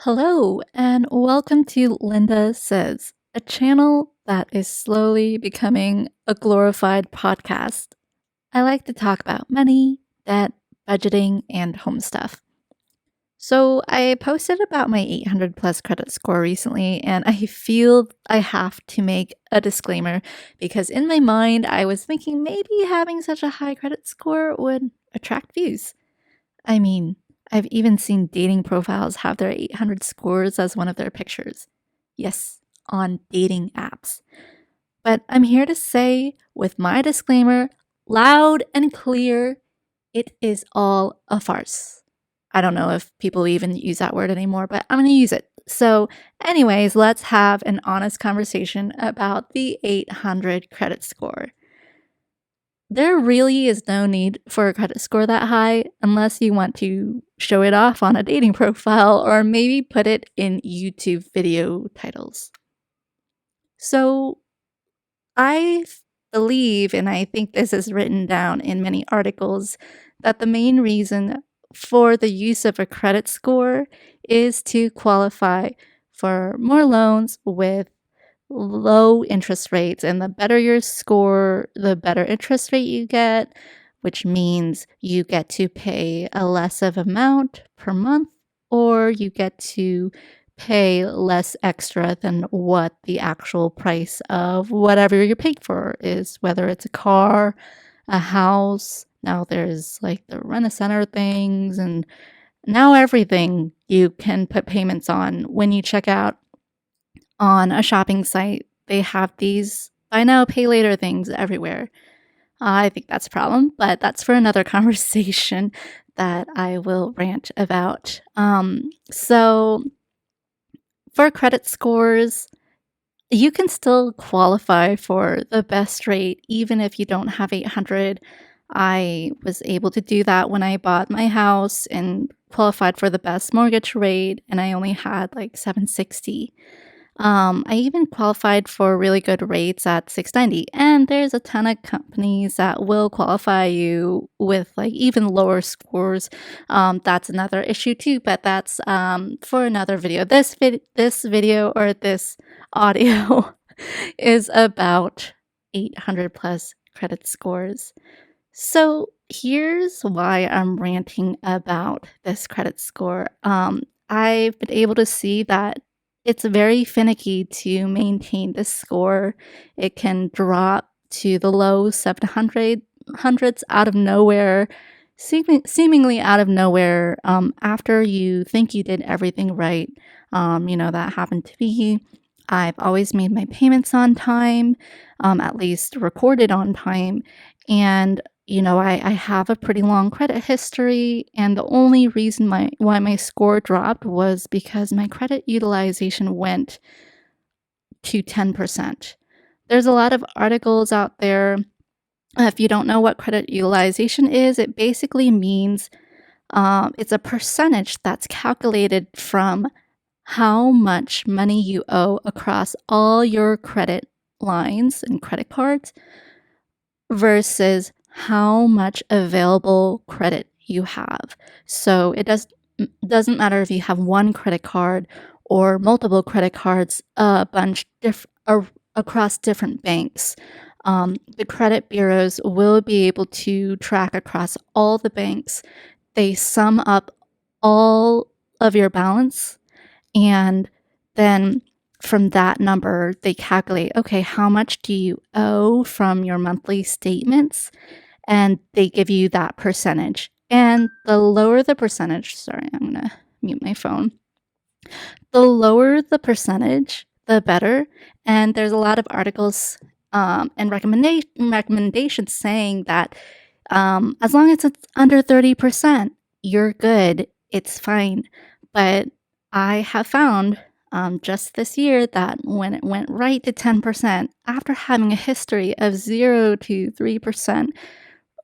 Hello, and welcome to Linda Says, a channel that is slowly becoming a glorified podcast. I like to talk about money, debt, budgeting, and home stuff. So, I posted about my 800 plus credit score recently, and I feel I have to make a disclaimer because in my mind, I was thinking maybe having such a high credit score would attract views. I mean, I've even seen dating profiles have their 800 scores as one of their pictures. Yes, on dating apps. But I'm here to say, with my disclaimer, loud and clear, it is all a farce. I don't know if people even use that word anymore, but I'm going to use it. So, anyways, let's have an honest conversation about the 800 credit score. There really is no need for a credit score that high unless you want to show it off on a dating profile or maybe put it in YouTube video titles. So I believe, and I think this is written down in many articles, that the main reason for the use of a credit score is to qualify for more loans with low interest rates. And the better your score, the better interest rate you get, which means you get to pay a less of amount per month, or you get to pay less extra than what the actual price of whatever you're paying for is, whether it's a car, a house. Now there's like the rent-a-center things, and now everything you can put payments on. When you check out on a shopping site, they have these buy now, pay later things everywhere. I think that's a problem, but that's for another conversation that I will rant about. So for credit scores, you can still qualify for the best rate even if you don't have 800. I was able to do that when I bought my house and qualified for the best mortgage rate, and I only had like 760. I even qualified for really good rates at 690, and there's a ton of companies that will qualify you with like even lower scores. That's another issue too, but that's for another video. This video or this audio is about 800 plus credit scores. So here's why I'm ranting about this credit score. I've been able to see that it's very finicky to maintain this score. It can drop to the low 700s out of nowhere, seemingly out of nowhere, after you think you did everything right. That happened to me. I've always made my payments on time, at least recorded on time. And I have a pretty long credit history, and the only reason why my score dropped was because my credit utilization went to 10%. There's a lot of articles out there. If you don't know what credit utilization is, it basically means it's a percentage that's calculated from how much money you owe across all your credit lines and credit cards versus how much available credit you have. So it doesn't matter if you have one credit card or multiple credit cards, a bunch across different banks. The credit bureaus will be able to track across all the banks. They sum up all of your balance, and then from that number, they calculate, okay, how much do you owe from your monthly statements? And they give you that percentage. And the lower the percentage, sorry, I'm going to mute my phone. The lower the percentage, the better. And there's a lot of articles and recommendations saying that as long as it's under 30%, you're good. It's fine. But I have found just this year that when it went right to 10%, after having a history of 0 to 3%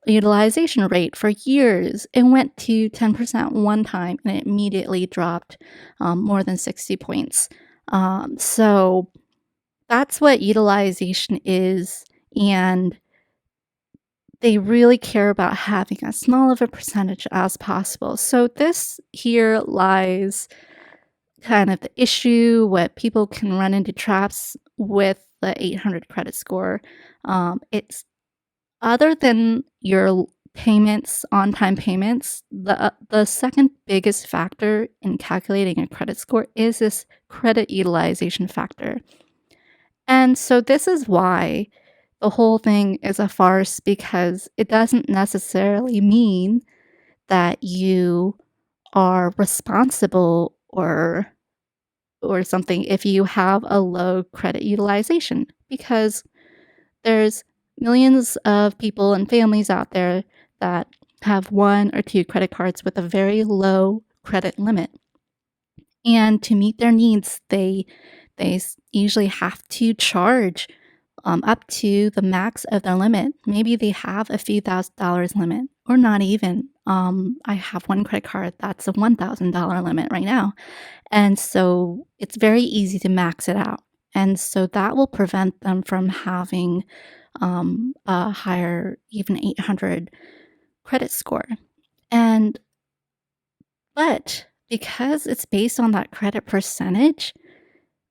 utilization rate for years, it went to 10% one time and it immediately dropped more than 60 points. So that's what utilization is, and they really care about having as small of a percentage as possible. So this here lies kind of the issue, what people can run into traps with the 800 credit score. It's other than your payments, on-time payments, the second biggest factor in calculating a credit score is this credit utilization factor. And so this is why the whole thing is a farce, because it doesn't necessarily mean that you are responsible or something if you have a low credit utilization, because there's millions of people and families out there that have one or two credit cards with a very low credit limit. And to meet their needs, they usually have to charge up to the max of their limit. Maybe they have a few $1,000s limit, or not even. I have one credit card that's a $1,000 limit right now. And so it's very easy to max it out. And so that will prevent them from having a higher, even 800 credit score. But because it's based on that credit percentage,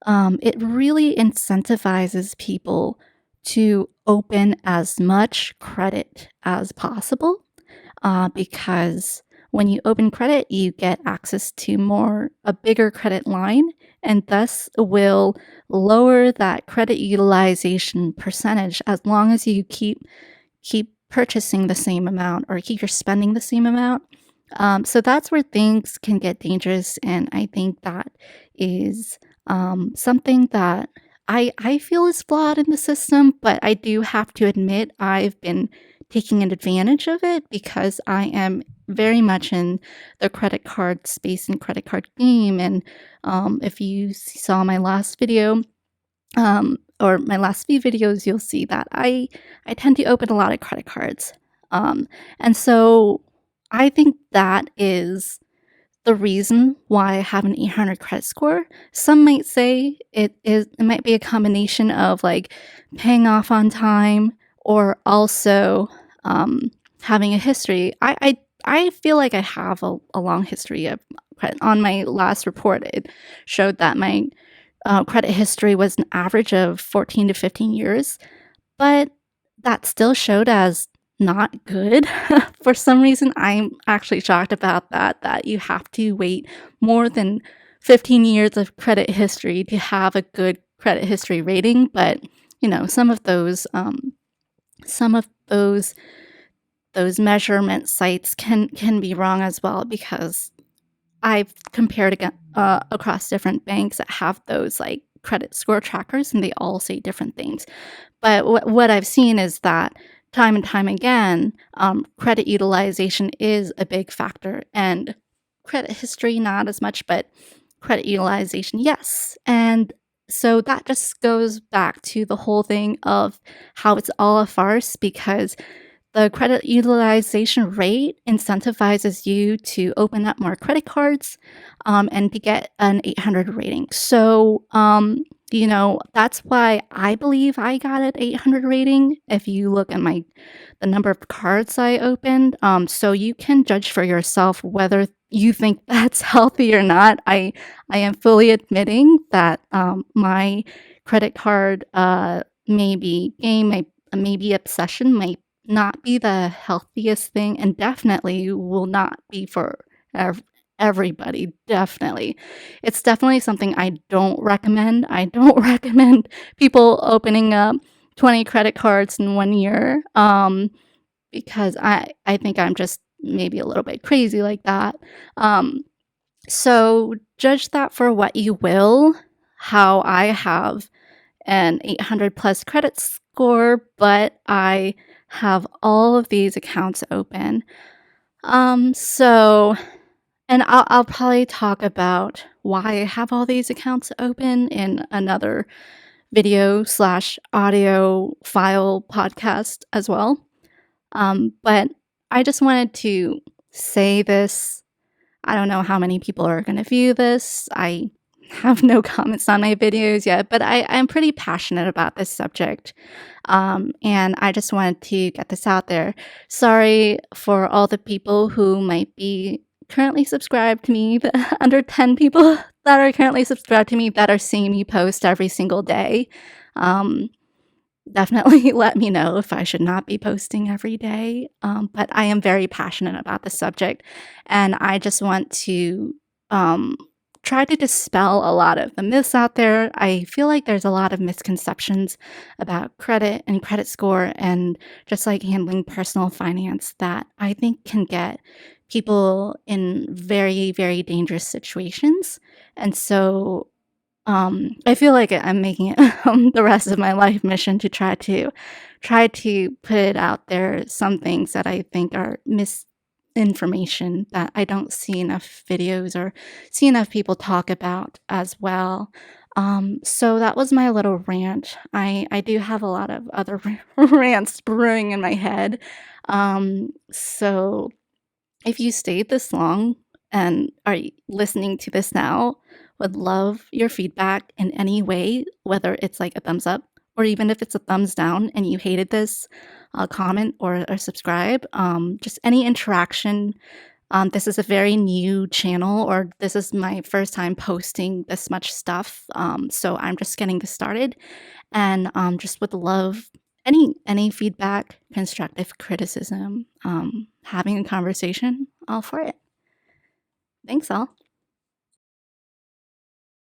it really incentivizes people to open as much credit as possible, because when you open credit, you get access to a bigger credit line, and thus will lower that credit utilization percentage as long as you keep purchasing the same amount or keep your spending the same amount. So that's where things can get dangerous, and I think that is something that I feel is flawed in the system, but I do have to admit I've been taking advantage of it because I am very much in the credit card space and credit card game. And if you saw my last video, or my last few videos, you'll see that I tend to open a lot of credit cards. And so I think that is the reason why I have an 800 credit score. Some might say it might be a combination of like paying off on time, or also having a history. I feel like I have a long history of credit. On my last report, it showed that my credit history was an average of 14 to 15 years, but that still showed as not good. For some reason, I'm actually shocked about that you have to wait more than 15 years of credit history to have a good credit history rating. But, some of those measurement sites can be wrong as well, because I've compared across different banks that have those like credit score trackers, and they all say different things. But what I've seen is that time and time again, credit utilization is a big factor, and credit history not as much, but credit utilization, yes. And so that just goes back to the whole thing of how it's all a farce, because the credit utilization rate incentivizes you to open up more credit cards, and to get an 800 rating. So, that's why I believe I got an 800 rating. If you look at the number of cards I opened, so you can judge for yourself whether you think that's healthy or not. I am fully admitting that my credit card maybe game, maybe obsession might not be the healthiest thing, and definitely will not be for everybody. Definitely. It's definitely something I don't recommend. I don't recommend people opening up 20 credit cards in 1 year, because I think I'm just maybe a little bit crazy like that. So judge that for what you will. How I have an 800 plus credit score, but I have all of these accounts open. So, and I'll probably talk about why I have all these accounts open in another video / audio file podcast as well. But I just wanted to say this. I don't know how many people are going to view this. I have no comments on my videos yet, but I'm pretty passionate about this subject. And I just wanted to get this out there. Sorry for all the people who might be currently subscribed to me, under 10 people that are currently subscribed to me that are seeing me post every single day. Definitely let me know if I should not be posting every day. But I am very passionate about the subject, and I just want to um, try to dispel a lot of the myths out there. I feel like there's a lot of misconceptions about credit and credit score and just like handling personal finance that I think can get people in very, very dangerous situations. And so I feel like I'm making it the rest of my life mission to try to put it out there, some things that I think are misinformation that I don't see enough videos or see enough people talk about as well. So that was my little rant. I do have a lot of other rants brewing in my head. So if you stayed this long and are listening to this now, would love your feedback in any way, whether it's like a thumbs up or even if it's a thumbs down and you hated this, comment or subscribe. Just any interaction. This is a very new channel, or this is my first time posting this much stuff. So I'm just getting this started, and just would love any feedback, constructive criticism, having a conversation, all for it. Thanks all.